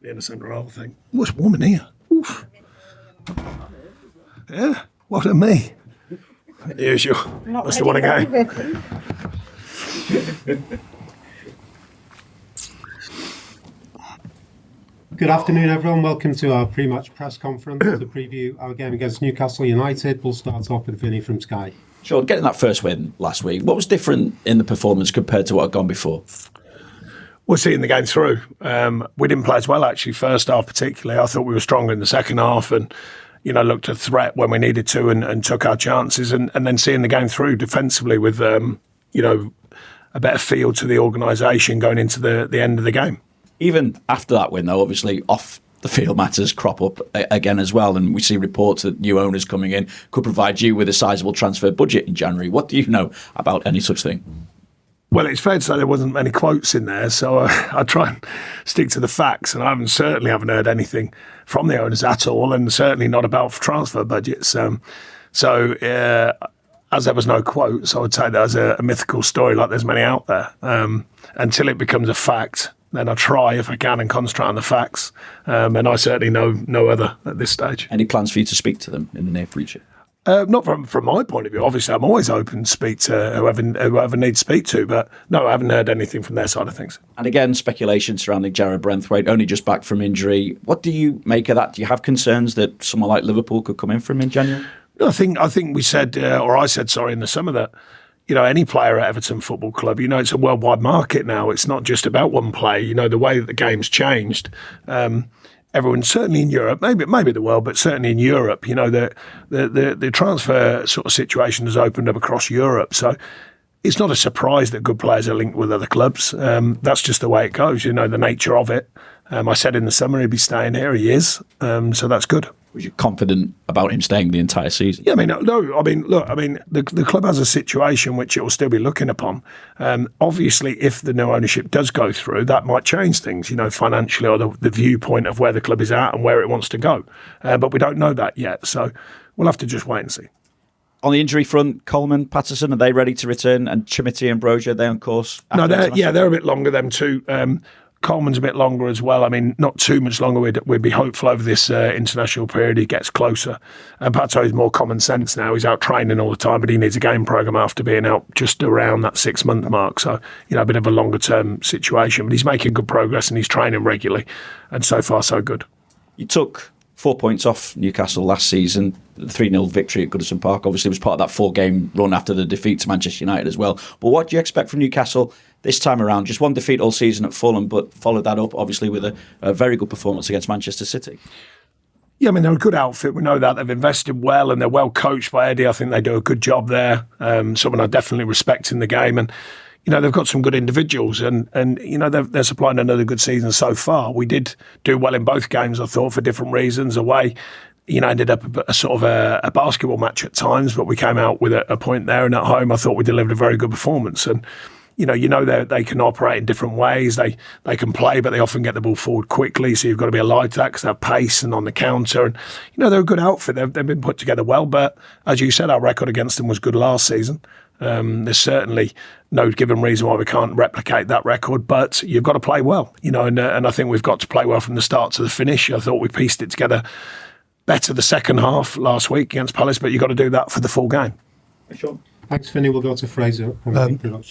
be in the centre of the whole thing. Oh, it's warm in here. Oof. Yeah, what a me. The usual. Must have won a game. Good afternoon, everyone. Welcome to our pre-match press conference to preview our game against Newcastle United. We'll start off with Vinny from Sky. Sean, getting that first win last week, what was different in the performance compared to what had gone before? We're seeing the game through. We didn't play as well, actually, first half particularly. I thought we were stronger in the second half and, looked a threat when we needed to and took our chances. And then seeing the game through defensively with, a better feel to the organisation going into the end of the game. Even after that win, though, obviously off the field matters crop up again as well. And we see reports that new owners coming in could provide you with a sizable transfer budget in January. What do you know about any such thing? Well, it's fair to say there wasn't many quotes in there, so I try and stick to the facts. And I certainly haven't heard anything from the owners at all, and certainly not about transfer budgets. As there was no quotes, I would take that as a mythical story, like there's many out there. Until it becomes a fact, then I try, if I can, and concentrate on the facts. And I certainly know no other at this stage. Any plans for you to speak to them in the near future? Not from my point of view. Obviously, I'm always open to speak to whoever needs to speak to. But no, I haven't heard anything from their side of things. And again, speculation surrounding Jarrad Branthwaite, only just back from injury. What do you make of that? Do you have concerns that someone like Liverpool could come in for him in January? I think we said, I said, in the summer that, any player at Everton Football Club, it's a worldwide market now. It's not just about one player. The way that the game's changed. Everyone, certainly in Europe, maybe the world, but certainly in Europe, the transfer sort of situation has opened up across Europe. So it's not a surprise that good players are linked with other clubs. That's just the way it goes, the nature of it. I said in the summer he'd be staying here. He is. So that's good. Was you confident about him staying the entire season? Yeah, the club has a situation which it will still be looking upon. Obviously, if the new ownership does go through, that might change things, financially, or the viewpoint of where the club is at and where it wants to go. But we don't know that yet, so we'll have to just wait and see. On the injury front, Coleman, Patterson, are they ready to return? And Chermiti and Broja, are they on course? No, they're a bit longer, them two. Coleman's a bit longer as well. Not too much longer. We'd be hopeful over this international period. He gets closer. And Pato is more common sense now. He's out training all the time, but he needs a game programme after being out just around that 6-month mark. So, a bit of a longer term situation. But he's making good progress and he's training regularly. And so far, so good. You took 4 points off Newcastle last season. The 3-0 victory at Goodison Park obviously was part of that 4-game run after the defeat to Manchester United as well. But what do you expect from Newcastle this time around? Just one defeat all season at Fulham, but followed that up obviously with a very good performance against Manchester City. Yeah, they're a good outfit. We know that. They've invested well and they're well coached by Eddie. I think they do a good job there. Someone I definitely respect in the game. And, they've got some good individuals and they're supplying another good season so far. We did do well in both games, I thought, for different reasons. Away, ended up a sort of a basketball match at times, but we came out with a point there. And at home, I thought we delivered a very good performance. And, they can operate in different ways. They can play, but they often get the ball forward quickly. So you've got to be alive to that because they have pace and on the counter. And, they're a good outfit. They've been put together well. But as you said, our record against them was good last season. There's certainly no given reason why we can't replicate that record, but you've got to play well, and I think we've got to play well from the start to the finish. I thought we pieced it together better the second half last week against Palace, but you've got to do that for the full game. Sure. Thanks, Vinny. We'll go to Fraser.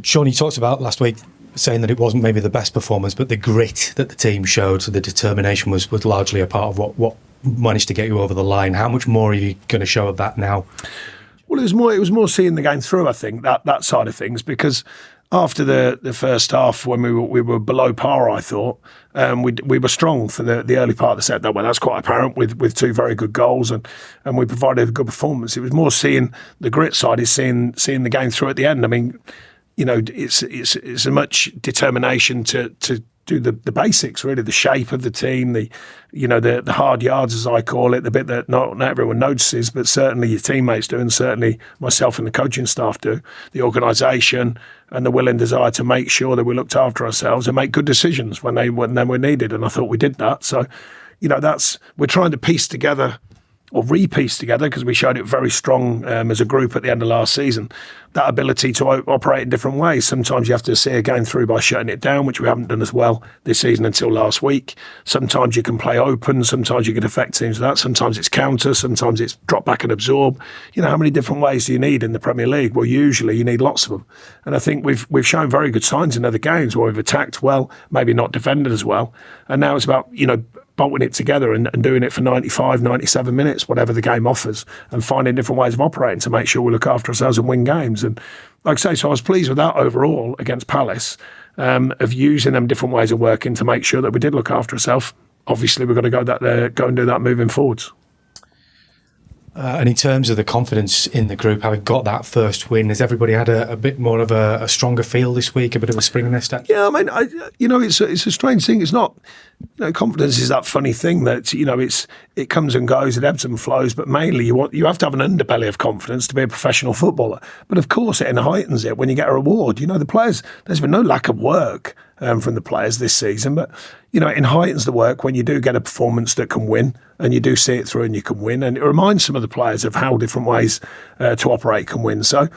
Sean, you talked about last week saying that it wasn't maybe the best performance, but the grit that the team showed, so the determination was largely a part of what managed to get you over the line. How much more are you going to show of that now? Well, it was more seeing the game through, I think, that side of things, because after the first half, when we were below par, I thought, we were strong for the early part of the set. That's quite apparent with two very good goals, and we provided a good performance. It was more seeing the grit side, is seeing the game through at the end. It's a much determination to do the basics, really, the shape of the team, the hard yards, as I call it, the bit that not everyone notices, but certainly your teammates do, and certainly myself and the coaching staff do, the organisation and the will and desire to make sure that we looked after ourselves and make good decisions when they were needed. And I thought we did that. So, we're trying to piece together or re-piece together, because we showed it very strong as a group at the end of last season. that ability to operate in different ways. Sometimes you have to see a game through by shutting it down, which we haven't done as well this season until last week. Sometimes you can play open, sometimes you can affect teams with that, sometimes it's counter, sometimes it's drop back and absorb. How many different ways do you need in the Premier League? Well, usually you need lots of them. And I think we've shown very good signs in other games where we've attacked well, maybe not defended as well. And now it's about, bolting it together and doing it for 95, 97 minutes, whatever the game offers, and finding different ways of operating to make sure we look after ourselves and win games. And like I say, so I was pleased with that overall against Palace, of using them different ways of working to make sure that we did look after ourselves. Obviously, we've got to go and do that moving forwards. And in terms of the confidence in the group, having got that first win, has everybody had a bit more of a stronger feel this week, a bit of a spring in their step? Yeah, I mean, it's a strange thing. It's not, confidence is that funny thing that, it comes and goes, it ebbs and flows, but mainly you have to have an underbelly of confidence to be a professional footballer. But of course, it heightens it when you get a reward. The players, there's been no lack of work from the players this season, but it heightens the work when you do get a performance that can win and you do see it through and you can win, and it reminds some of the players of how different ways to operate can win. So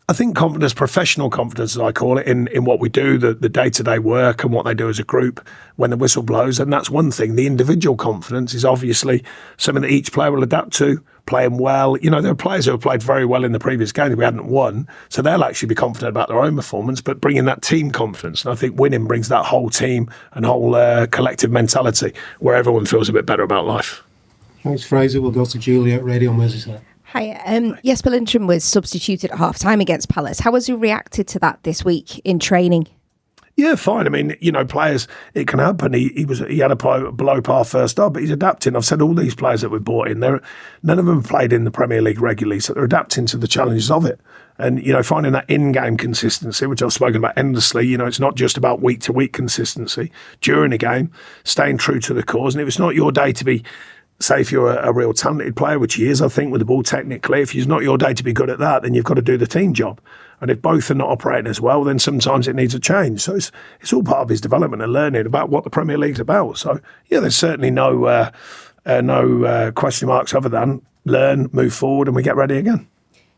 I think confidence, professional confidence as I call it, in what we do, the day-to-day work and what they do as a group when the whistle blows, and that's one thing. The individual confidence is obviously something that each player will adapt to, playing well. There are players who have played very well in the previous games we hadn't won, so they'll actually be confident about their own performance, but bringing that team confidence. And I think winning brings that whole team and whole collective mentality where everyone feels a bit better about life. Thanks, Fraser. We'll go to Julia at Radio Merseyside. Hi. Jesper Lindstrom was substituted at half-time against Palace. How has he reacted to that this week in training? Yeah, fine. I mean, players, it can happen. He had a below par first start, but he's adapting. I've said all these players that we've brought in, none of them have played in the Premier League regularly, so they're adapting to the challenges of it. And, finding that in-game consistency, which I've spoken about endlessly, it's not just about week-to-week consistency. During a game, staying true to the cause. And if it's not your day to be, say if you're a real talented player, which he is, I think, with the ball technically, if it's not your day to be good at that, then you've got to do the team job. And if both are not operating as well, then sometimes it needs a change. So it's all part of his development and learning about what the Premier League's about. So, yeah, there's certainly no question marks other than learn, move forward, and we get ready again.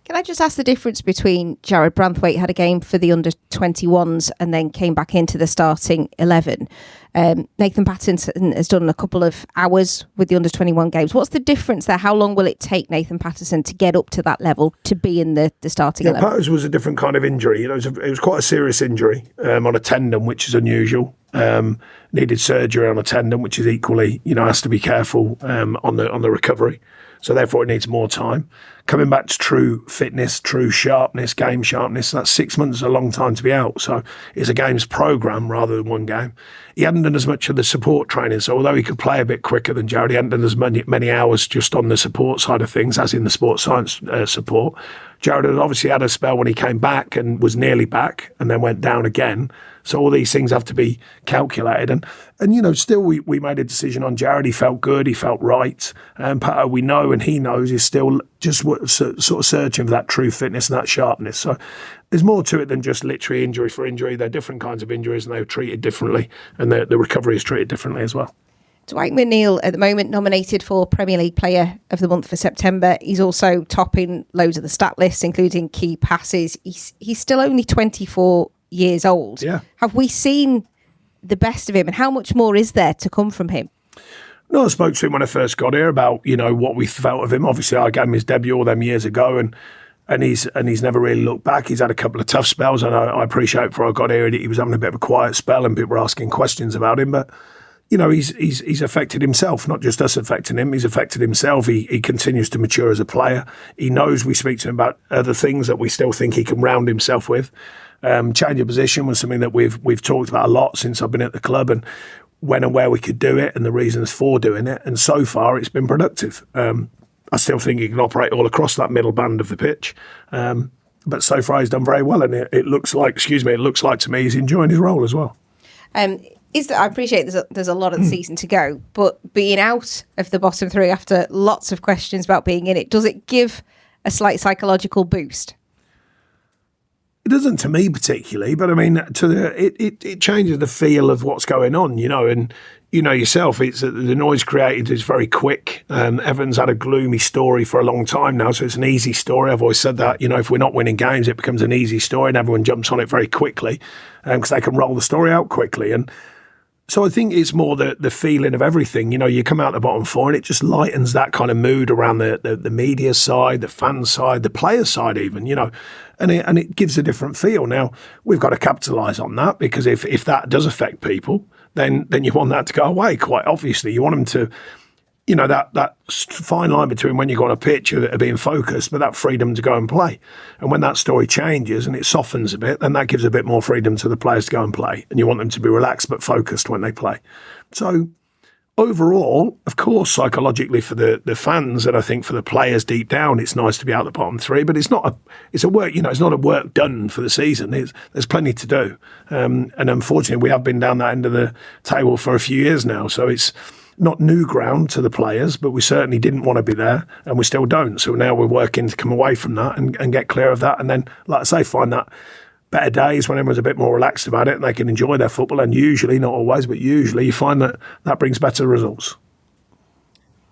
Can I just ask the difference between Jarrad Branthwaite had a game for the under-21s and then came back into the starting 11? Nathan Patterson has done a couple of hours with the under-21 games. What's the difference there? How long will it take Nathan Patterson to get up to that level to be in the starting 11? Patterson was a different kind of injury. It was quite a serious injury on a tendon, which is unusual. Needed surgery on a tendon, which is equally, has to be careful on the recovery. So therefore it needs more time. Coming back to true fitness, true sharpness, game sharpness, that's 6 months is a long time to be out. So it's a game's programme rather than one game. He hadn't done as much of the support training, so although he could play a bit quicker than Jarrad, he hadn't done as many hours just on the support side of things, as in the sports science support. Jarrad had obviously had a spell when he came back and was nearly back and then went down again. So all these things have to be calculated. And still we made a decision on Jarrad. He felt good. He felt right. And Pato, we know and he knows, is still just sort of searching for that true fitness and that sharpness. So there's more to it than just literally injury for injury. They're different kinds of injuries and they're treated differently. And the recovery is treated differently as well. Dwight McNeil at the moment nominated for Premier League Player of the Month for September. He's also topping loads of the stat lists, including key passes. He's still only 24 years old. Yeah. Have we seen the best of him, and how much more is there to come from him? No, I spoke to him when I first got here about what we felt of him. Obviously, I gave him his debut all them years ago, and he's never really looked back. He's had a couple of tough spells, and I appreciate before I got here he was having a bit of a quiet spell, and people were asking questions about him, but. He's affected himself, not just us affecting him. He's affected himself. He continues to mature as a player. He knows we speak to him about other things that we still think he can round himself with. Change of position was something that we've talked about a lot since I've been at the club, and when and where we could do it and the reasons for doing it. And so far, it's been productive. I still think he can operate all across that middle band of the pitch. But so far, he's done very well, and it looks like to me he's enjoying his role as well. I appreciate there's a lot of the season to go, but being out of the bottom three after lots of questions about being in it, does it give a slight psychological boost? It doesn't to me particularly, but I mean, it changes the feel of what's going on, and yourself, it's the noise created is very quick. Everton's had a gloomy story for a long time now, so it's an easy story. I've always said that, if we're not winning games, it becomes an easy story and everyone jumps on it very quickly because they can roll the story out quickly. And so I think it's more the feeling of everything. You come out the bottom four and it just lightens that kind of mood around the media side, the fan side, the player side even, and it gives a different feel. Now, we've got to capitalise on that because if that does affect people, then you want that to go away, quite obviously. You want them to, that fine line between when you go on a pitch of being focused, but that freedom to go and play. And when that story changes and it softens a bit, then that gives a bit more freedom to the players to go and play. And you want them to be relaxed but focused when they play. So overall, of course, psychologically for the fans and I think for the players deep down, it's nice to be out the bottom three. But it's a work. It's not a work done for the season. There's plenty to do, and unfortunately, we have been down that end of the table for a few years now. So it's not new ground to the players, but we certainly didn't want to be there, and we still don't. So now we're working to come away from that and get clear of that, and then, like I say, find that better days when everyone's a bit more relaxed about it and they can enjoy their football. And usually, not always, but usually you find that brings better results.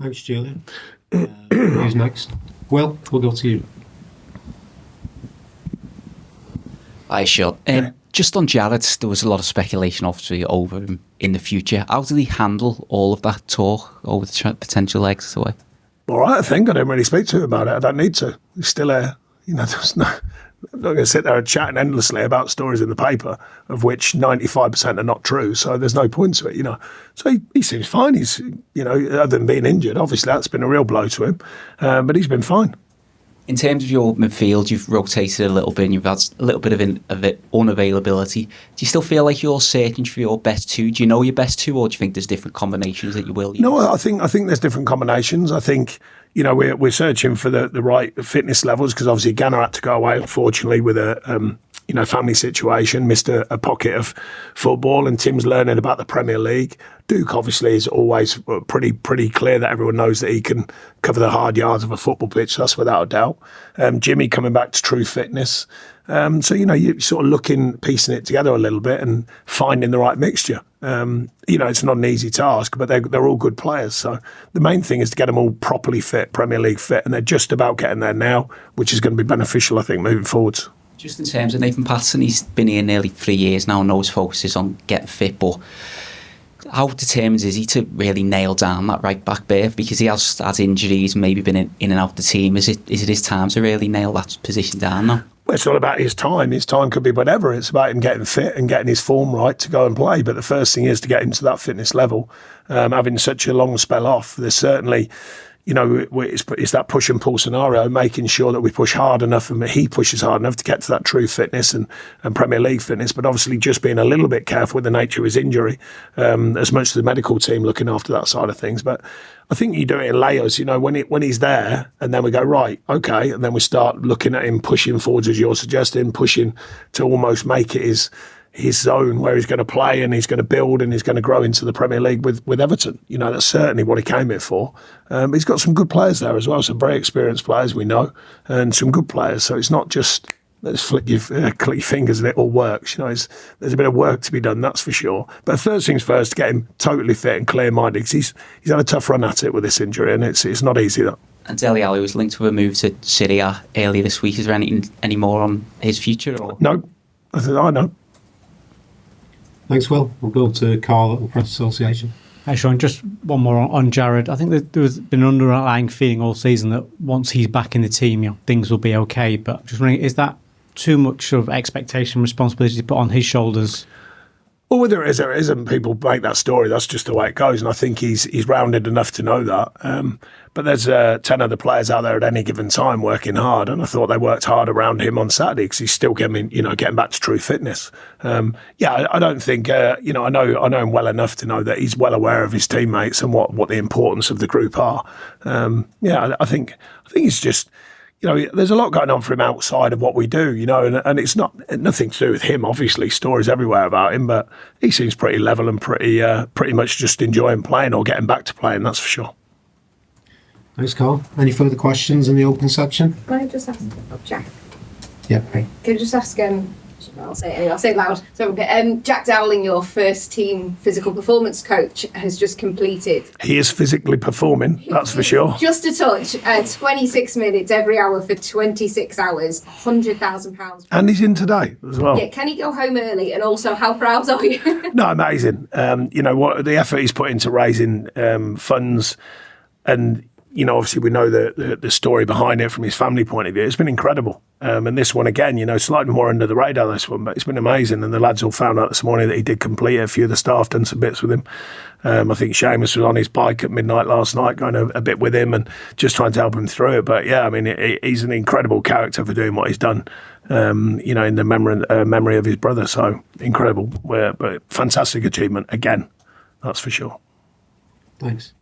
Thanks, Julian. Who's next? Will, we'll go to you. Hi, Sean. Just on Jarrad, there was a lot of speculation, obviously, over him in the future. How did he handle all of that talk over the potential exit away? All right, I think. I don't really speak to him about it. I don't need to. He's still here. I'm not going to sit there and chatting endlessly about stories in the paper, of which 95% are not true. So there's no point to it, So he seems fine. He's, other than being injured, obviously that's been a real blow to him. But he's been fine. In terms of your midfield, you've rotated a little bit and you've had a little bit of unavailability. Do you still feel like you're searching for your best two? Do you know your best two, or do you think there's different combinations that you will use? No, I think there's different combinations. I think, we're searching for the right fitness levels because obviously Ghana had to go away, unfortunately, with a family situation, missed a pocket of football, and Tim's learning about the Premier League. Duke obviously is always pretty clear that everyone knows that he can cover the hard yards of a football pitch. That's without a doubt. Jimmy coming back to true fitness. So you're sort of piecing it together a little bit and finding the right mixture. It's not an easy task, but they're all good players. So the main thing is to get them all properly fit, Premier League fit, and they're just about getting there now, which is going to be beneficial, I think, moving forwards. Just in terms of Nathan Patterson, he's been here nearly 3 years now and knows focus is on getting fit, but how determined is he to really nail down that right back berth? Because he has had injuries, maybe been in and out the team. Is it his time to really nail that position down now? Well, it's not about his time. His time could be whatever. It's about him getting fit and getting his form right to go and play. But the first thing is to get him to that fitness level. Having such a long spell off, there's certainly, it's that push and pull scenario, making sure that we push hard enough and he pushes hard enough to get to that true fitness and Premier League fitness, but obviously just being a little bit careful with the nature of his injury, as much as the medical team looking after that side of things. But I think you do it in layers, when he's there and then we go, right, okay, and then we start looking at him pushing forwards, as you're suggesting, pushing to almost make it his zone where he's going to play and he's going to build and he's going to grow into the Premier League with Everton. That's certainly what he came here for. But he's got some good players there as well, some very experienced players we know, and some good players. So it's not just let's click your fingers and it all works. There's a bit of work to be done, that's for sure. But first things first, to get him totally fit and clear-minded, because he's had a tough run at it with this injury, and it's not easy, that. And Dele Alli was linked with a move to Syria earlier this week. Is there any more on his future? Or? No, I know. Thanks, Will. We'll go to Carl at the Press Association. Hi, Sean. Just one more on Jarrad. I think that there's been an underlying feeling all season that once he's back in the team, things will be okay. But just wondering, is that too much sort of expectation, responsibility to put on his shoulders? Well, whether it is or it isn't, people make that story. That's just the way it goes. And I think he's rounded enough to know that. But there's 10 other players out there at any given time working hard. And I thought they worked hard around him on Saturday because he's still getting back to true fitness. I don't think, I know him well enough to know that he's well aware of his teammates and what the importance of the group are. I think he's just... there's a lot going on for him outside of what we do, and it's nothing to do with him, obviously. Stories everywhere about him, but he seems pretty level and pretty much just enjoying playing or getting back to playing, that's for sure. Thanks, Carl. Any further questions in the open section? Can I just ask Jack? Yeah. Can I just ask, I'll say it anyway, I'll say it loud. So, Jack Dowling, your first team physical performance coach, has just completed. He is physically performing, that's for sure. Just a touch, 26 minutes every hour for 26 hours, £100,000. And he's in today as well. Yeah, can he go home early? And also, how proud are you? No, amazing. You know, what the effort he's put into raising funds, and you know, obviously we know the story behind it from his family point of view. It's been incredible. And this one again, you know, slightly more under the radar, this one, but it's been amazing. And the lads all found out this morning that he did complete it. A few of the staff done some bits with him. I think Seamus was on his bike at midnight last night, going a bit with him and just trying to help him through it. But yeah, I mean, he's an incredible character for doing what he's done, you know, in the memory of his brother. So incredible. But fantastic achievement again, that's for sure. Thanks.